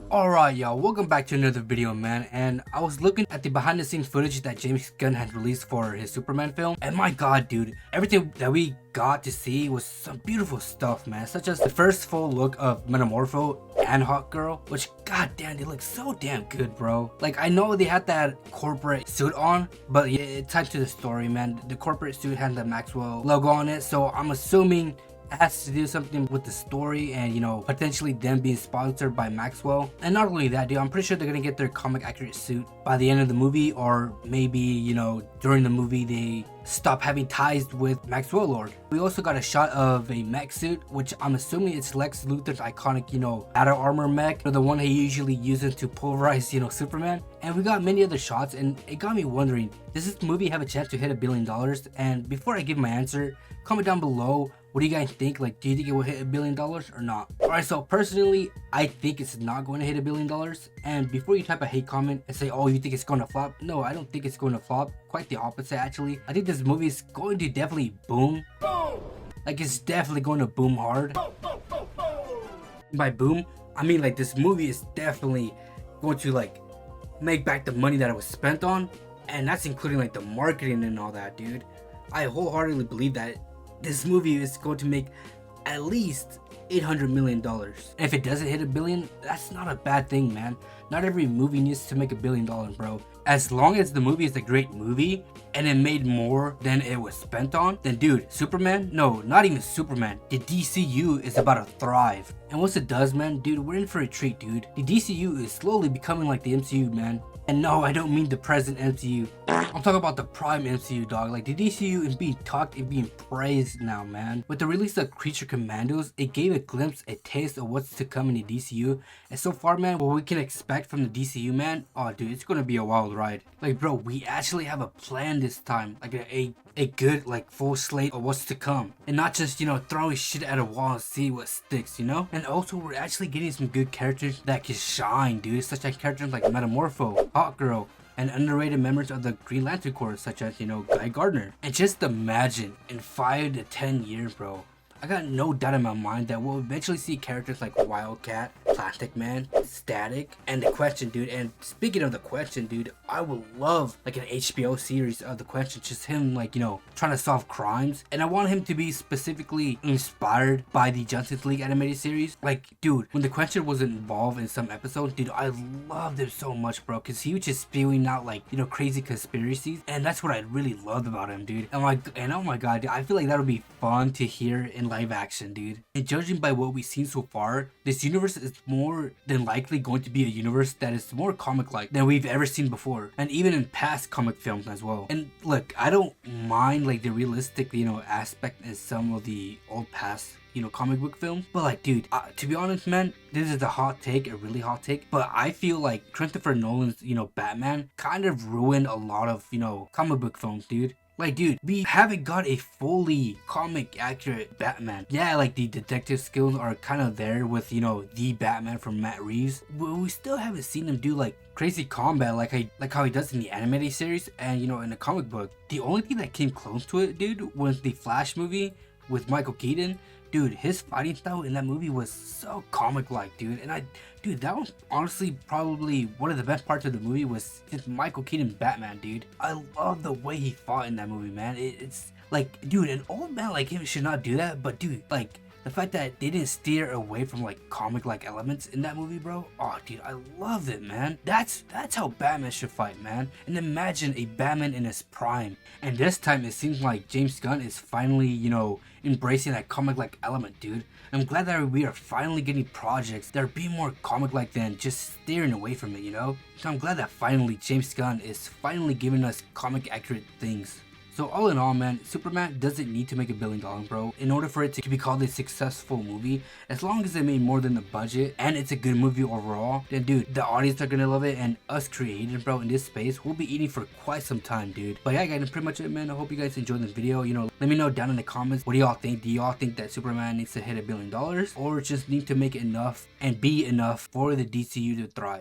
Alright y'all, welcome back to another video, man. And I was looking at the behind the scenes footage that James Gunn had released for his Superman film, and my god dude, everything that we got to see was some beautiful stuff, man, such as the first full look of Metamorpho and Hawkgirl, which goddamn, they look so damn good, bro. Like, I know they had that corporate suit on, but yeah, it tied to the story, man. The corporate suit had the Maxwell logo on it, so I'm assuming it has to do something with the story and, you know, potentially them being sponsored by Maxwell. And not only that, dude, I'm pretty sure they're gonna get their comic accurate suit by the end of the movie, or maybe, you know, during the movie they stop having ties with Maxwell Lord. We also got a shot of a mech suit, which I'm assuming it's Lex Luthor's iconic, you know, battle armor mech, or the one he usually uses to pulverize, you know, Superman. And we got many other shots, and it got me wondering, does this movie have a chance to hit $1 billion? And before I give my answer, comment down below, what do you guys think? Like, do you think it will hit $1 billion or not? Alright, so personally, I think it's not going to hit $1 billion. And before you type a hate comment and say, oh, you think it's going to flop? No, I don't think it's going to flop. Quite the opposite, actually. I think this movie is going to definitely boom. Like, it's definitely going to boom hard. By boom, I mean, like, this movie is definitely going to, like, make back the money that it was spent on. And that's including, like, the marketing and all that, dude. I wholeheartedly believe that this movie is going to make at least $800 million. And if it doesn't hit $1 billion, that's not a bad thing, man. Not every movie needs to make $1 billion, bro. As long as the movie is a great movie and it made more than it was spent on, then dude, Superman, no, not even Superman, the DCU is about to thrive. And once it does, man, dude, we're in for a treat, dude. The DCU is slowly becoming like the MCU, man. And no, I don't mean the present MCU. I'm talking about the prime MCU, dog. Like, the DCU is being talked and being praised now, man. With the release of Creature Commandos, it gave a glimpse, a taste of what's to come in the DCU. And so far, man, what we can expect from the DCU, man, oh, dude, it's gonna be a wild ride. Like, bro, we actually have a plan this time. Like, a good, like, full slate of what's to come. And not just, you know, throwing shit at a wall and see what sticks, you know? And also, we're actually getting some good characters that can shine, dude. Such as characters like Metamorpho, Hawkgirl, and underrated members of the Green Lantern Corps, such as, you know, Guy Gardner. And just imagine, in 5 to 10 years, bro, I got no doubt in my mind that we'll eventually see characters like Wildcat, Plastic Man, Static, and The Question, dude. And speaking of The Question, dude, I would love like an HBO series of The Question, just him, like, you know, trying to solve crimes. And I want him to be specifically inspired by the Justice League animated series. Like, dude, when The Question was involved in some episodes, dude, I loved him so much, bro, because he was just spewing out, like, you know, crazy conspiracies. And that's what I really loved about him, dude. And oh my god, dude, I feel like that would be fun to hear in live action, dude. And judging by what we've seen so far, this universe is more than likely going to be a universe that is more comic-like than we've ever seen before, and even in past comic films as well. And look, I don't mind like the realistic, you know, aspect in some of the old past, you know, comic book films, but like, dude, to be honest, man, this is a hot take, a really hot take, but I feel like Christopher Nolan's, you know, Batman kind of ruined a lot of, you know, comic book films, dude. Like, dude, we haven't got a fully comic accurate Batman. Yeah, like the detective skills are kind of there with, you know, the Batman from Matt Reeves, but we still haven't seen him do like crazy combat like how he does in the animated series and, you know, in the comic book. The only thing that came close to it, dude, was the Flash movie with Michael Keaton. Dude, his fighting style in that movie was so comic-like, dude. And dude, that was honestly probably one of the best parts of the movie was just Michael Keaton Batman, dude. I love the way he fought in that movie, man. It's like, dude, an old man like him should not do that, but dude, like, the fact that they didn't steer away from like comic-like elements in that movie, bro. Oh, dude, I loved it, man. That's how Batman should fight, man. And imagine a Batman in his prime. And this time it seems like James Gunn is finally, you know, embracing that comic-like element, dude. I'm glad that we are finally getting projects that are being more comic-like than just steering away from it, you know? So I'm glad that finally James Gunn is finally giving us comic-accurate things. So all in all, man, Superman doesn't need to make $1 billion, bro, in order for it to be called a successful movie. As long as it made more than the budget and it's a good movie overall, then dude, the audience are gonna love it, and us creators, bro, in this space, we'll be eating for quite some time, dude. But yeah, guys, that's pretty much it, man. I hope you guys enjoyed this video. You know, let me know down in the comments, what do y'all think? Do y'all think that Superman needs to hit $1 billion, or just need to make enough and be enough for the DCU to thrive?